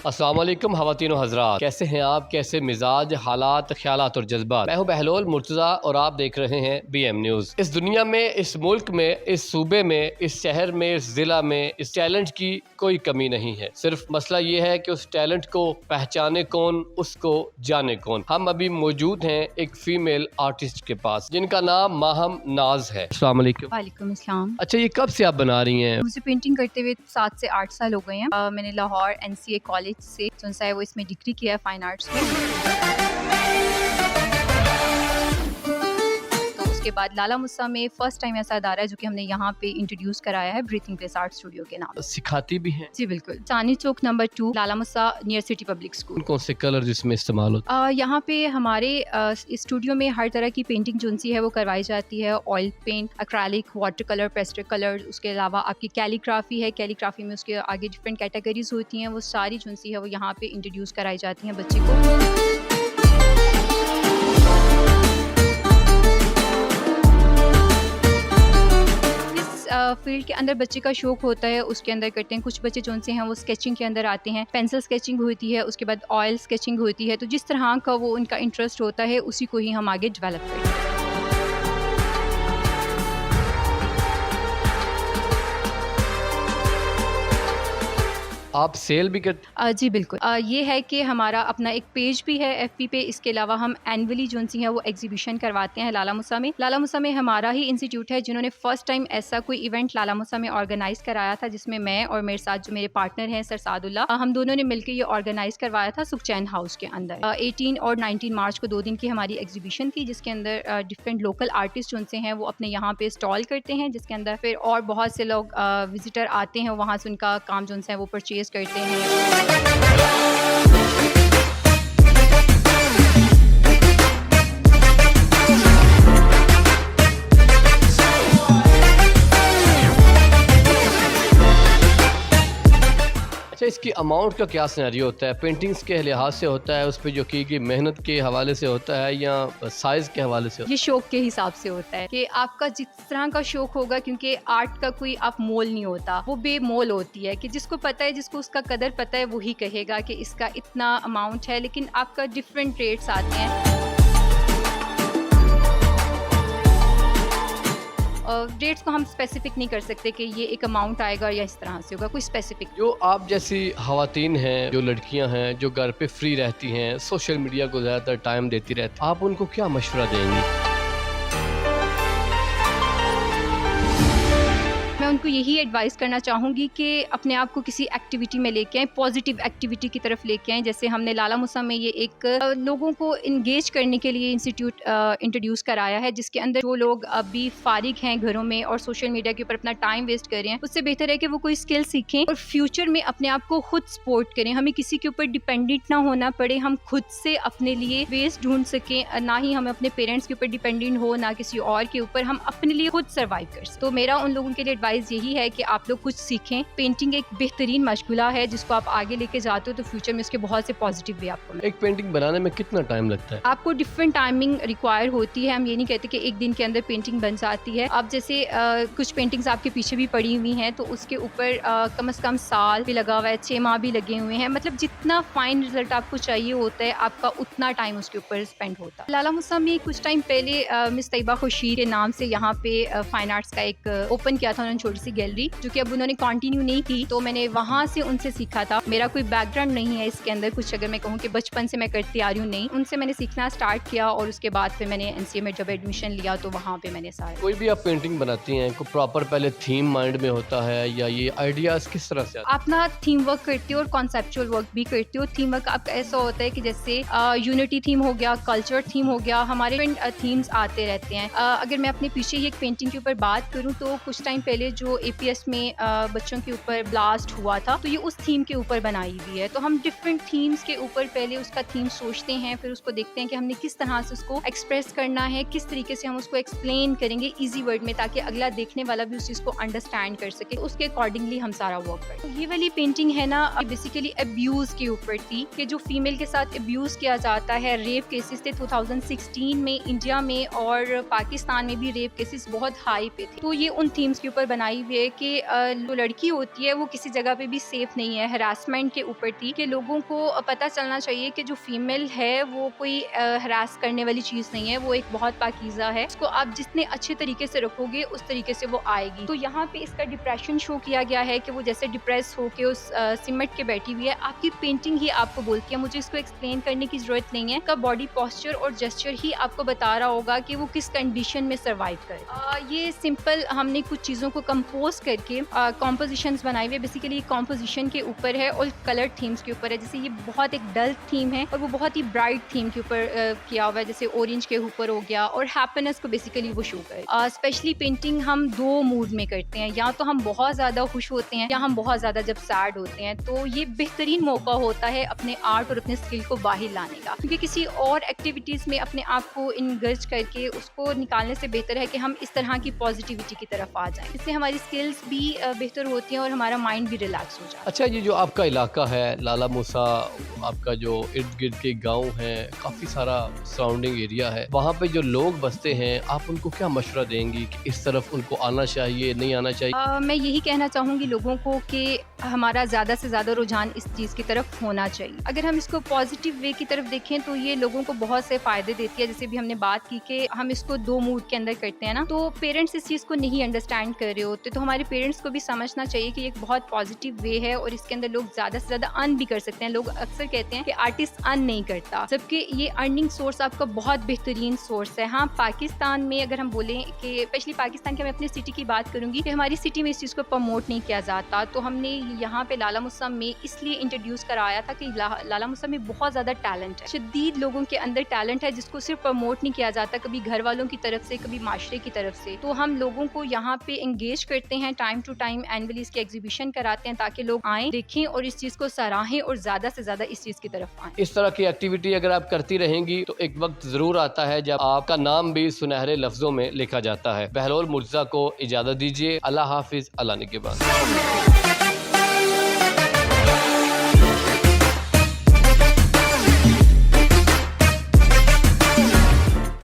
अस्सलाम वालेकुम ख़वातीन व हज़रात, कैसे हैं आप? कैसे मिजाज, हालात, ख्यालात और जज्बात। मैं हूं बहलोल मुर्तज़ा और आप देख रहे हैं BM न्यूज़। इस दुनिया में, इस मुल्क में, इस सूबे में, इस शहर में, इस ज़िला में इस टैलेंट की कोई कमी नहीं है। सिर्फ मसला ये है कि उस टैलेंट को पहचाने कौन, उसको जाने कौन। हम अभी मौजूद हैं एक फीमेल आर्टिस्ट के पास जिनका नाम माहम नाज है। अस्सलाम वालेकुम। वालेकुम अस्सलाम। अच्छा, ये कब से आप बना रही हैं? मुझे पेंटिंग करते हुए 7 से 8 साल हो गए हैं। मैंने लाहौर NCA कॉलेज से जो है वो इसमें डिग्री किया है फाइन आर्ट्स में। तो उसके बाद लाला मुसा में फर्स्ट टाइम ऐसा अदारा है जो कि हमने यहाँ पे इंट्रोड्यूस कराया है, ब्रीथिंग प्लेस आर्ट स्टूडियो के नाम। सिखाती भी हैं? जी बिल्कुल। चांदनी चौक नंबर 2 लाला मुसा नियर सिटी पब्लिक स्कूल। कौन से कलर जिसमें इस्तेमाल होता है? यहाँ पे हमारे स्टूडियो में हर तरह की पेंटिंग जो है वो करवाई जाती है। Oil paint, acrylic, water colour, pastel colour, उसके अलावा आपकी कैलीग्राफी है। कैलीग्राफी में उसके आगे डिफरेंट कैटेगरीज होती हैं, वो सारी जो है वो यहाँ पे इंट्रोड्यूस कराई जाती हैं बच्चे को। फील्ड के अंदर बच्चे का शौक होता है, उसके अंदर करते हैं। कुछ बच्चे जो से हैं वो स्केचिंग के अंदर आते हैं, पेंसिल स्केचिंग होती है, उसके बाद ऑयल स्केचिंग होती है। तो जिस तरह का वो उनका इंटरेस्ट होता है उसी को ही हम आगे डेवलप करते हैं। आप सेल भी करते? जी बिल्कुल। ये है कि हमारा अपना एक पेज भी है FB पे। इसके अलावा हम एनुअली जो है वो एग्जीबिशन करवाते हैं लाला मुसा में। लाला मुसा में हमारा ही इंस्टीट्यूट है जिन्होंने फर्स्ट टाइम ऐसा कोई इवेंट लाला मुसा में ऑर्गेनाइज कराया था, जिसमें मैं और मेरे साथ जो मेरे पार्टनर हैं सर सादुल्ला, हम दोनों ने मिलकर ये ऑर्गेनाइज करवाया था सुखचैन हाउस के अंदर। 18 और 19 मार्च को 2 दिन की हमारी एग्जीबिशन थी, जिसके अंदर डिफरेंट लोकल आर्टिस्ट जो हैं वो अपने यहाँ पे स्टॉल करते हैं, जिसके अंदर फिर और बहुत से लोग विजिटर आते हैं, वहाँ से उनका काम जो है वो परचेज करते हैं। अच्छा, इसकी अमाउंट का क्या सिनेरियो होता है? पेंटिंग्स के लिहाज से होता है, उस पर जो की गई मेहनत के हवाले से होता है, या साइज के हवाले से? ये शौक के हिसाब से होता है कि आपका जिस तरह का शौक होगा, क्योंकि आर्ट का कोई आप मोल नहीं होता, वो बेमोल होती है कि जिसको पता है, जिसको उसका कदर पता है, वही कहेगा कि इसका इतना अमाउंट है। लेकिन आपका डिफरेंट रेट्स आते हैं। रेट्स को हम स्पेसिफिक नहीं कर सकते कि ये एक अमाउंट आएगा या इस तरह से होगा, कोई स्पेसिफिक। जो आप जैसी ख़वातीन हैं, जो लड़कियां हैं, जो घर पे फ्री रहती हैं, सोशल मीडिया को ज़्यादातर टाइम देती रहती, आप उनको क्या मशवरा देंगी? मैं उनको यही एडवाइस करना चाहूँगी कि अपने आप को किसी एक्टिविटी में लेके आएँ, पॉजिटिव एक्टिविटी की तरफ लेके आएँ। जैसे हमने लाला मुसा में ये एक लोगों को इंगेज करने के लिए इंस्टीट्यूट इंट्रोड्यूस कराया है, जिसके अंदर जो लोग अभी फारिग हैं घरों में और सोशल मीडिया के ऊपर अपना टाइम वेस्ट कर रहे हैं, उससे बेहतर है कि वो कोई स्किल सीखें और फ्यूचर में अपने आप को खुद सपोर्ट करें। हमें किसी के ऊपर डिपेंडेंट ना होना पड़े, हम खुद से अपने लिए वेस्ट ढूंढ सकें, ना ही हमें अपने पेरेंट्स के ऊपर डिपेंडेंट हो, ना किसी और के ऊपर, हम अपने लिए खुद सर्वाइव कर सकें। तो मेरा उन लोगों के लिए एडवाइस यही है कि आप लोग कुछ सीखें। पेंटिंग एक बेहतरीन मशगुला है, जिसको आप आगे लेके जाते हो तो फ्यूचर में उसके बहुत से पॉजिटिव वे आपको। एक पेंटिंग बनाने में कितना टाइम लगता है? आपको डिफरेंट टाइमिंग रिक्वायर होती है। हम ये नहीं कहते कि एक दिन के अंदर पेंटिंग बन जाती है। अब जैसे कुछ पेंटिंग्स आपके पीछे भी पड़ी हुई हैं, तो उसके ऊपर कम से कम साल भी लगा हुआ है, 6 माह भी लगे हुए हैं। मतलब जितना फाइन रिजल्ट आपको चाहिए होता है, आपका उतना टाइम उसके ऊपर स्पेंड होता है। लाला मुसा में कुछ टाइम पहले मिस तैयबा खुर्शीद के नाम से यहाँ पे फाइन आर्ट्स का एक ओपन किया था उन्होंने, छोटी सी गैलरी, जो कि अब उन्होंने कंटिन्यू नहीं की। तो मैंने वहाँ से उनसे सीखा था। मेरा कोई बैकग्राउंड नहीं है इसके अंदर, कुछ अगर मैं कहूँ कि बचपन से मैं करती आ रही हूँ, नहीं। उनसे मैंने सीखना स्टार्ट किया और उसके बाद फिर मैंने NCA में जब एडमिशन लिया तो वहाँ पे मैंने सारा। कोई भी आप पेंटिंग बनाती हैं, कोई प्रॉपर पहले थीम माइंड में होता है, या ये आइडियाज किस तरह से? अपना थीम वर्क करते हो और कॉन्सेप्चुअल वर्क भी करते हो। थीम वर्क आपका ऐसा होता है कि जैसे यूनिटी थीम हो गया, कल्चर थीम हो गया, हमारे थीम्स आते रहते हैं। अगर मैं अपने पीछे ही एक पेंटिंग के ऊपर बात करूँ तो कुछ टाइम पहले जो APS में बच्चों के ऊपर ब्लास्ट हुआ था, तो ये उस थीम के ऊपर बनाई हुई है। तो हम डिफरेंट थीम्स के ऊपर पहले उसका थीम सोचते हैं, फिर उसको देखते हैं कि हमने किस तरह से उसको एक्सप्रेस करना है, किस तरीके से हम उसको एक्सप्लेन करेंगे इजी वर्ड में, ताकि अगला देखने वाला भी उस चीज को अंडरस्टैंड कर सके। उसके अकॉर्डिंगली हम सारा वर्क करते हैं। ये वाली पेंटिंग है ना, बेसिकली अब्यूज के ऊपर थी कि जो फीमेल के साथ अब्यूज किया जाता है। रेप केसेस थे 2016 में इंडिया में, और पाकिस्तान में भी रेप केसेस बहुत हाई पे थे। तो ये उन थीम्स के ऊपर बनाई बनाई हुई है कि जो लड़की होती है वो किसी जगह पे भी सेफ नहीं है। हरासमेंट के ऊपर थी कि लोगों को पता चलना चाहिए कि जो फीमेल है वो कोई हरास करने वाली चीज़ नहीं है, वो एक बहुत पाकीज़ा है। उसको आप जितने अच्छे तरीके से रखोगे उस तरीके से वो आएगी। तो यहाँ पे इसका डिप्रेशन शो किया गया है कि वो जैसे डिप्रेस होके उस सिमट के बैठी हुई है। आपकी पेंटिंग ही आपको बोलती है, मुझे इसको एक्सप्लेन करने की ज़रूरत नहीं है। का बॉडी पोस्चर और जेस्चर ही आपको बता रहा होगा कि वो किस कंडीशन में सर्वाइव करे। ये सिंपल हमने कुछ चीज़ों को कंपोज करके कॉम्पोजिशंस बनाई हुई है। बेसिकली कॉम्पोजिशन के ऊपर है और कलर थीम्स के ऊपर है। जैसे ये बहुत एक डल थीम है और वो बहुत ही ब्राइट थीम के ऊपर किया हुआ है, जैसे ऑरेंज के ऊपर हो गया और हैप्पीनेस को बेसिकली वो शो करे। स्पेशली पेंटिंग हम दो मूड में करते हैं, या तो हम बहुत ज़्यादा खुश होते हैं या हम बहुत ज़्यादा जब सैड होते हैं। तो ये बेहतरीन मौका होता है अपने आर्ट और अपने स्किल को बाहर लाने का, क्योंकि किसी और एक्टिविटीज़ में अपने आप को इंगेज करके उसको निकालने से बेहतर है कि हम इस तरह की पॉजिटिविटी की तरफ आ जाएं। इससे हमारी स्किल्स भी बेहतर होती हैं और हमारा माइंड भी रिलैक्स हो जाता है। अच्छा, ये जो आपका इलाका है लाला मूसा, आपका जो इर्द गिर्द के गांव हैं, काफ़ी सारा सराउंडिंग एरिया है, वहाँ पे जो लोग बसते हैं, आप उनको क्या मशवरा देंगी कि इस तरफ उनको आना चाहिए, नहीं आना चाहिए? मैं यही कहना चाहूँगी लोगों को कि हमारा ज़्यादा से ज़्यादा रुझान इस चीज़ की तरफ होना चाहिए। अगर हम इसको पॉजिटिव वे की तरफ देखें तो ये लोगों को बहुत से फ़ायदे देती है। जैसे भी हमने बात की कि हम इसको दो मूड के अंदर करते हैं ना, तो पेरेंट्स इस चीज़ को नहीं अंडरस्टैंड कर रहे होते, तो हमारे पेरेंट्स को भी समझना चाहिए कि एक बहुत पॉजिटिव वे है और इसके अंदर लोग ज़्यादा से ज़्यादा अर्न भी कर सकते हैं। लोग अक्सर कहते हैं कि आर्टिस्ट अर्न नहीं करता, जबकि ये अर्निंग सोर्स आपका बहुत बेहतरीन सोर्स है। हाँ, पाकिस्तान में अगर हम बोलें कि स्पेशली पाकिस्तान के, मैं अपनी सिटी की बात करूँगी कि हमारी सिटी में इस चीज़ को प्रमोट नहीं किया जाता, तो हमने यहाँ पे लाला मुसा में इसलिए इंट्रोड्यूस कराया था कि लाला मुसा में बहुत ज़्यादा टैलेंट है, शदीद लोगों के अंदर टैलेंट है, जिसको सिर्फ प्रमोट नहीं किया जाता, कभी घर वालों की तरफ से, कभी माशरे की तरफ से। तो हम लोगों को यहाँ पे एंगेज करते हैं, टाइम टू टाइम एनुअली इसकी एग्जीबिशन कराते हैं ताकि लोग आएँ, देखें और इस चीज़ को सराहें और ज़्यादा से ज़्यादा इस चीज़ की तरफ आएँ। इस तरह की एक्टिविटी अगर आप करती रहेंगी तो एक वक्त ज़रूर आता है जब आपका नाम भी सुनहरे लफ्जों में लिखा जाता है। बहलोल मुर्तज़ा को इजाज़त दीजिए। अल्लाह हाफिज़, अल्लाह निगहबान।